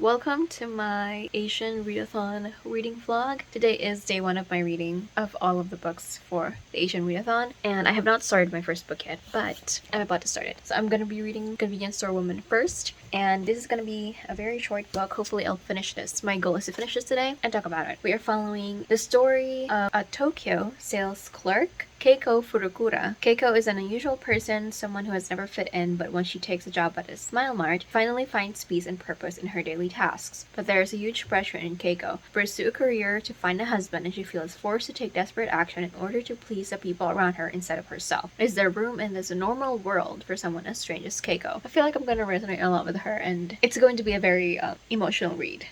Welcome to my Asian readathon reading vlog. Today is day 1 of my reading of all of the books for the Asian readathon, and I have not started my first book yet, but I'm about to start it. So I'm gonna be reading Convenience Store Woman first, and this is gonna be a very short book. Hopefully I'll finish this. My goal is to finish this today and talk about it. We are following the story of a Tokyo sales clerk, Keiko Furukura. Keiko is an unusual person, someone who has never fit in, but when she takes a job at a Smile Mart, finally finds peace and purpose in her daily tasks. But there is a huge pressure in Keiko to pursue a career, to find a husband, and she feels forced to take desperate action in order to please the people around her instead of herself. Is there room in this normal world for someone as strange as Keiko? I feel like I'm gonna resonate a lot with her, and it's going to be a very emotional read.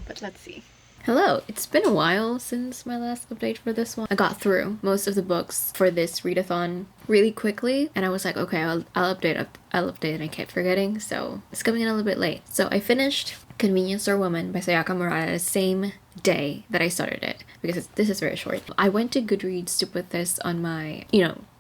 But let's see. Hello! It's been a while since my last update for this one. I got through most of the books for this readathon really quickly, and I was like, okay, I'll update, and I kept forgetting, so it's coming in a little bit late. So I finished Convenience Store Woman by Sayaka Murata the same day that I started it, because this is very short. I went to Goodreads to put this on my,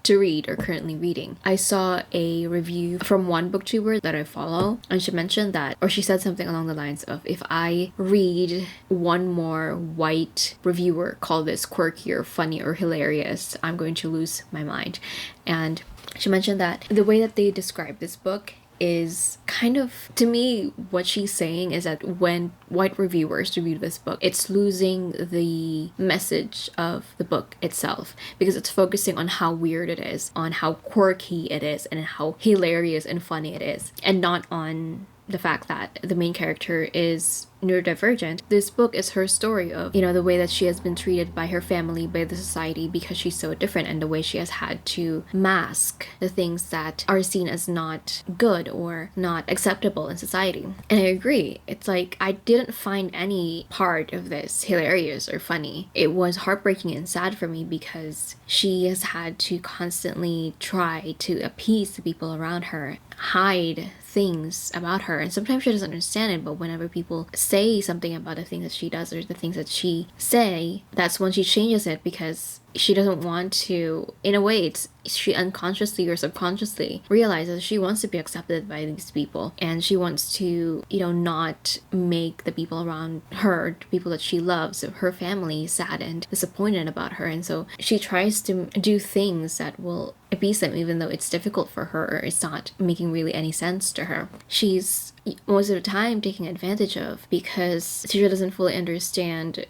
to read or currently reading. I saw a review from one booktuber that I follow, and she mentioned that, or she said something along the lines of, if I read one more white reviewer call this quirky or funny or hilarious, I'm going to lose my mind. And she mentioned that the way that they describe this book is kind of, to me, what she's saying is that when white reviewers review this book, it's losing the message of the book itself, because it's focusing on how weird it is, on how quirky it is, and how hilarious and funny it is, and not on the fact that the main character is neurodivergent. This book is her story of, the way that she has been treated by her family, by the society, because she's so different, and the way she has had to mask the things that are seen as not good or not acceptable in society. And I agree. It's like, I didn't find any part of this hilarious or funny. It was heartbreaking and sad for me, because she has had to constantly try to appease the people around her, hide things about her, and sometimes she doesn't understand it, but whenever people say something about the things that she does or the things that she say, that's when she changes it, because she doesn't want to, in a way, she unconsciously or subconsciously realizes she wants to be accepted by these people, and she wants to, not make the people around her, the people that she loves, her family, sad and disappointed about her. And so she tries to do things that will appease them, even though it's difficult for her, or it's not making really any sense to her. She's most of the time taking advantage of, because she doesn't fully understand,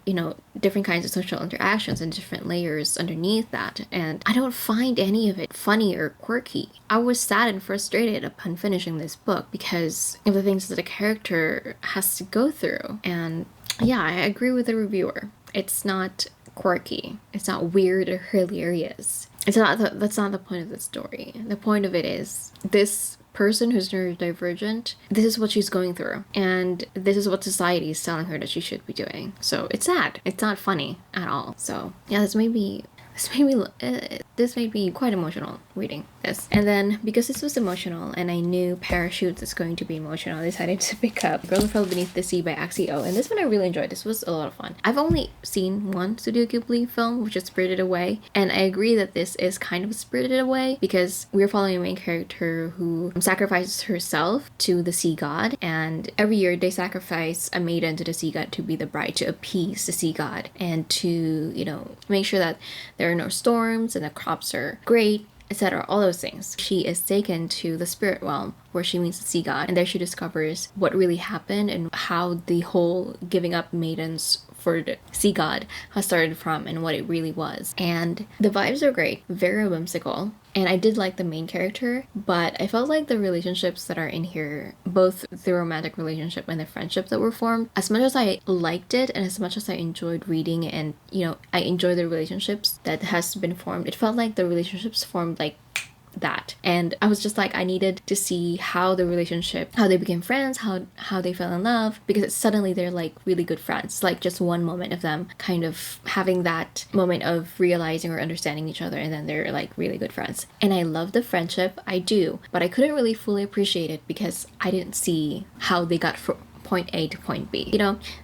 different kinds of social interactions and different layers underneath that. And I don't find any of it funny or quirky. I was sad and frustrated upon finishing this book because of the things that the character has to go through. And yeah, I agree with the reviewer. It's not quirky. It's not weird or hilarious. That's not the point of the story. The point of it is, this person who's neurodivergent, this is what she's going through, and this is what society is telling her that she should be doing. So it's sad. It's not funny at all. So yeah, this made me quite emotional reading this. And then, because this was emotional and I knew Parachutes is going to be emotional, I decided to pick up Girl Who Fell Beneath the Sea by Axio, and this one I really enjoyed. This was a lot of fun. I've only seen one Studio Ghibli film, which is Spirited Away, and I agree that this is kind of Spirited Away, because we're following a main character who sacrifices herself to the sea god, and every year they sacrifice a maiden to the sea god to be the bride, to appease the sea god, and to, make sure that there are no storms and the crops are great, etc. All those things. She is taken to the spirit realm, where she meets the sea god, and there she discovers what really happened and how the whole giving up maidens for the sea god has started from, and what it really was. And the vibes are great, very whimsical, and I did like the main character, but I felt like the relationships that are in here, both the romantic relationship and the friendship that were formed, as much as I liked it and as much as I enjoyed reading and, I enjoyed the relationships that has been formed, it felt like the relationships formed like that. And I was just like, I needed to see how the relationship, how they became friends, how they fell in love, because suddenly they're like really good friends. Like just one moment of them kind of having that moment of realizing or understanding each other, and then they're like really good friends. And I love the friendship, I do, but I couldn't really fully appreciate it because I didn't see how they got point A to point B,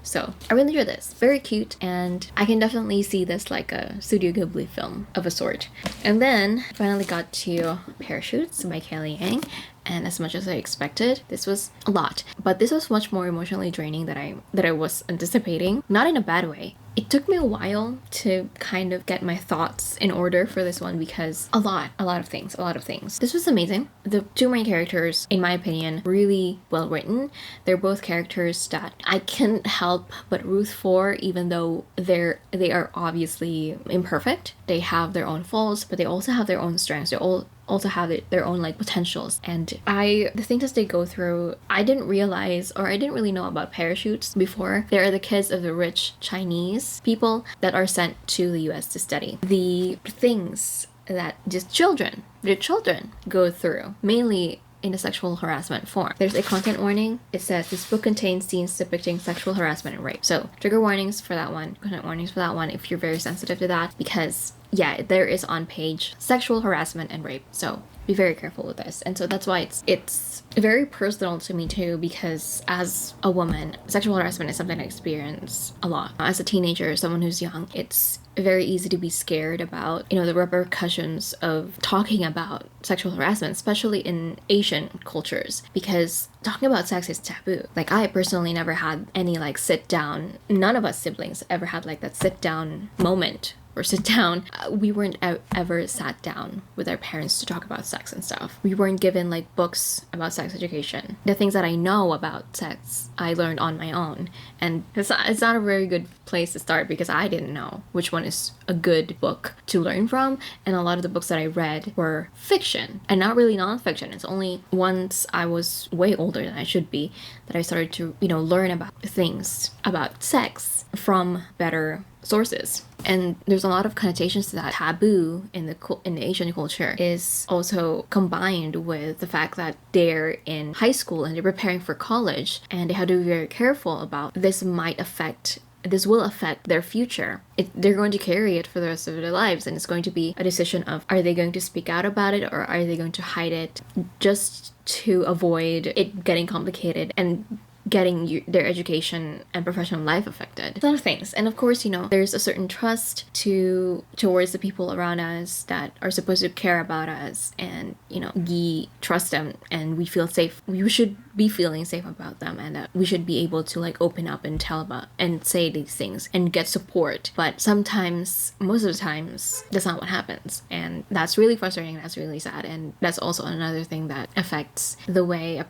So I really enjoyed this. Very cute, and I can definitely see this like a Studio Ghibli film of a sort. And then finally got to Parachutes by Kelly Yang, and as much as I expected. This was a lot, but this was much more emotionally draining than I was anticipating. Not in a bad way. It took me a while to kind of get my thoughts in order for this one because a lot of things. This was amazing. The two main characters, in my opinion, really well written. They're both characters that I can't help but root for, even though they are obviously imperfect. They have their own faults, but they also have their own strengths. They also have their own like potentials, and the things that they go through, I didn't realize, or I didn't really know about parachutes before. They're the kids of the rich Chinese people that are sent to the US to study. The things that their children go through, mainly in a sexual harassment form. There's a content warning. It says this book contains scenes depicting sexual harassment and rape. So trigger warnings for that one, content warnings for that one if you're very sensitive to that, because yeah, there is on page sexual harassment and rape. So be very careful with this. And so that's why it's very personal to me too, because as a woman, sexual harassment is something I experience a lot. As a teenager, someone who's young, it's very easy to be scared about, you know, the repercussions of talking about sexual harassment, especially in Asian cultures, because talking about sex is taboo. Like, I personally never had any like sit down, none of us siblings ever had like that sit down moment or sit down. We weren't ever sat down with our parents to talk about sex and stuff. We weren't given like books about sex education. The things that I know about sex, I learned on my own. And it's not a very good place to start because I didn't know which one is a good book to learn from. And a lot of the books that I read were fiction and not really nonfiction. It's only once I was way older than I should be that I started to, you know, learn about things about sex from better sources. And there's a lot of connotations to that. Taboo in the Asian culture is also combined with the fact that they're in high school and they're preparing for college, and they have to be very careful about this will affect their future. They're going to carry it for the rest of their lives, and it's going to be a decision of, are they going to speak out about it or are they going to hide it just to avoid it getting complicated and getting their education and professional life affected. A lot of things. And of course, you know, there's a certain trust towards the people around us that are supposed to care about us, and, you know, we trust them and we feel safe. We should be feeling safe about them, and that we should be able to like open up and tell about and say these things and get support. But sometimes, most of the times, that's not what happens, and that's really frustrating. That's really sad, and that's also another thing that affects the way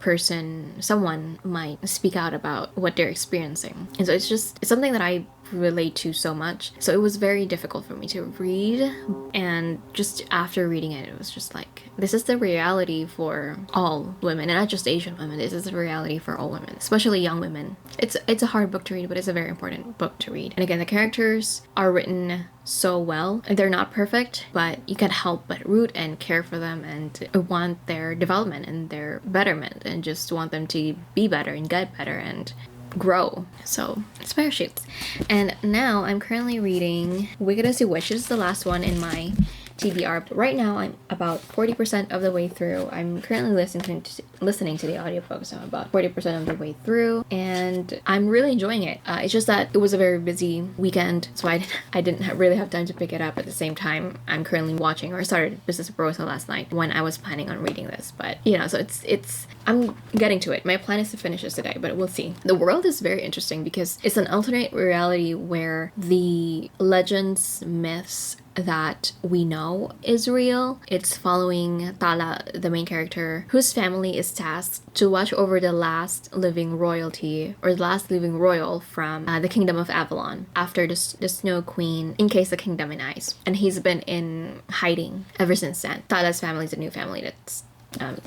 someone might speak out about what they're experiencing. And so it's something that I relate to so much. So it was very difficult for me to read, and just after reading it, it was just like, this is the reality for all women, and not just Asian women. This is the reality for all women, especially young women. It's a hard book to read, but it's a very important book to read. And again, the characters are written so well. They're not perfect, but you can't help but root and care for them and want their development and their betterment, and just want them to be better and get better and grow. So it's parachutes. And now I'm currently reading 𝐻𝐻𝐻𝐻 𝐻𝐻𝐻, which is the last one in my TBR. But right now I'm about 40% of the way through. I'm currently listening to the audiobook, so I'm about 40% of the way through, and I'm really enjoying it. It's just that it was a very busy weekend, so I didn't really have time to pick it up. At the same time, I'm currently watching, or started Business of Rosa last night when I was planning on reading this. But you know, so I'm getting to it. My plan is to finish this today, but we'll see. The world is very interesting because it's an alternate reality where the legends, myths that we know is real. It's following Tala, the main character, whose family is tasked to watch over the last living royalty, or the last living royal from the kingdom of Avalon after the Snow Queen encased the kingdom in ice. And he's been in hiding ever since then. Tala's family is a new family that's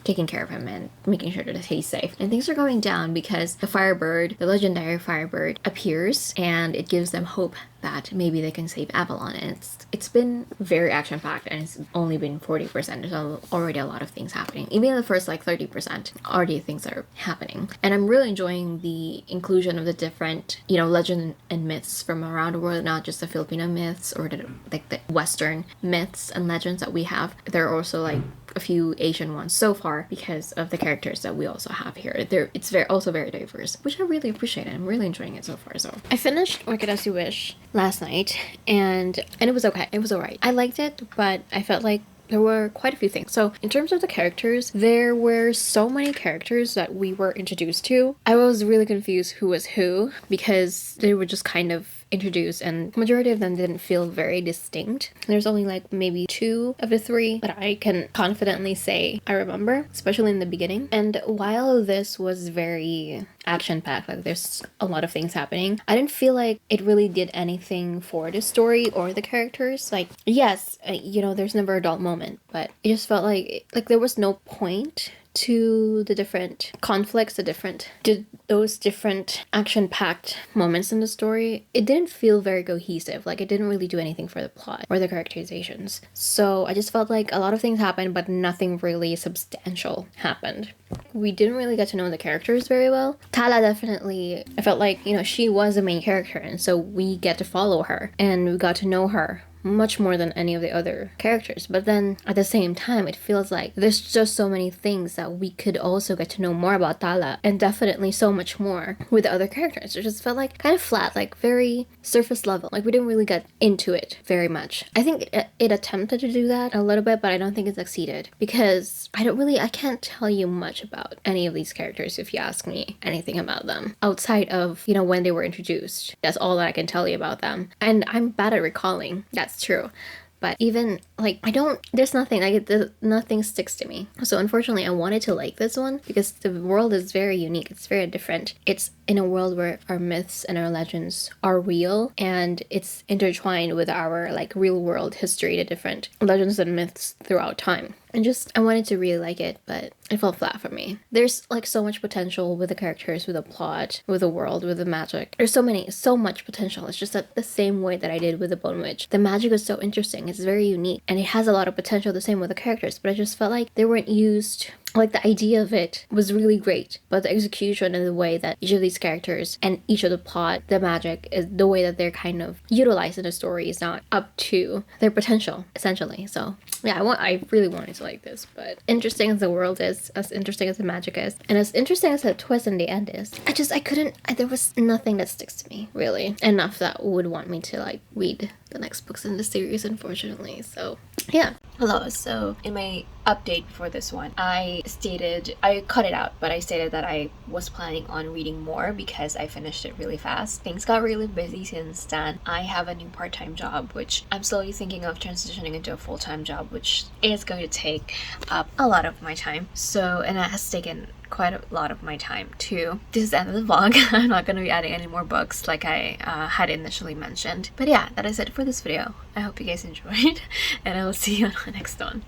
taking care of him and making sure that he's safe. And things are going down because the Firebird, the legendary Firebird, appears, and it gives them hope that maybe they can save Avalon. And it's been very action-packed, and it's only been 40%. There's already a lot of things happening. Even in the first like 30%, already things are happening. And I'm really enjoying the inclusion of the different, you know, legends and myths from around the world, not just the Filipino myths or the Western myths and legends that we have. There are also like a few Asian ones so far because of the characters that we also have here. It's also very diverse, which I really appreciate, and I'm really enjoying it so far. So I finished 𝐻𝐻𝐻𝐻 𝐻𝐻 last night, and it was okay. It was alright. I liked it, but I felt like there were quite a few things. So in terms of the characters, there were so many characters that we were introduced to. I was really confused who was who because they were just kind of introduced and majority of them didn't feel very distinct. There's only like maybe 2 of the 3 that I can confidently say I remember, especially in the beginning. And while this was very action-packed, like there's a lot of things happening, I didn't feel like it really did anything for the story or the characters. Like, yes, you know, there's never a dull moment, but it just felt like there was no point to the different conflicts, those different action-packed moments in the story. It didn't feel very cohesive. Like, it didn't really do anything for the plot or the characterizations. So I just felt like a lot of things happened, but nothing really substantial happened. We didn't really get to know the characters very well. Tala definitely, I felt like, you know, she was the main character, and so we get to follow her, and we got to know her much more than any of the other characters. But then at the same time, it feels like there's just so many things that we could also get to know more about Tala, and definitely so much more with the other characters. It just felt like kind of flat, like very surface level. Like we didn't really get into it very much. I think it attempted to do that a little bit, but I don't think it succeeded because I can't tell you much about any of these characters if you ask me anything about them outside of, you know, when they were introduced. That's all that I can tell you about them, and I'm bad at recalling. That's true. But even, like, there's nothing, like, nothing sticks to me. So unfortunately, I wanted to like this one because the world is very unique. It's very different. It's in a world where our myths and our legends are real, and it's intertwined with our, like, real world history, the different legends and myths throughout time. And just, I wanted to really like it, but it fell flat for me. There's, like, so much potential with the characters, with the plot, with the world, with the magic. There's so much potential. It's just that the same way that I did with the Bone Witch. The magic is so interesting. It's very unique, and it has a lot of potential the same with the characters, but I just felt like they weren't used. Like, the idea of it was really great, but the execution and the way that each of these characters and each of the plot, the magic, is the way that they're kind of utilized in the story is not up to their potential, essentially. So yeah, I really wanted to like this, but interesting as the world is, as interesting as the magic is, and as interesting as the twist in the end is, there was nothing that sticks to me, really, enough that would want me to, like, read the next books in the series, unfortunately. So yeah. Hello, so in my update for this one, I cut it out, but I stated that I was planning on reading more because I finished it really fast. Things got really busy since then. I have a new part-time job, which I'm slowly thinking of transitioning into a full-time job, which is going to take up a lot of my time. So, and it has taken quite a lot of my time too. This is the end of the vlog. I'm not going to be adding any more books like I had initially mentioned. But yeah, that is it for this video. I hope you guys enjoyed, and I will see you on the next one.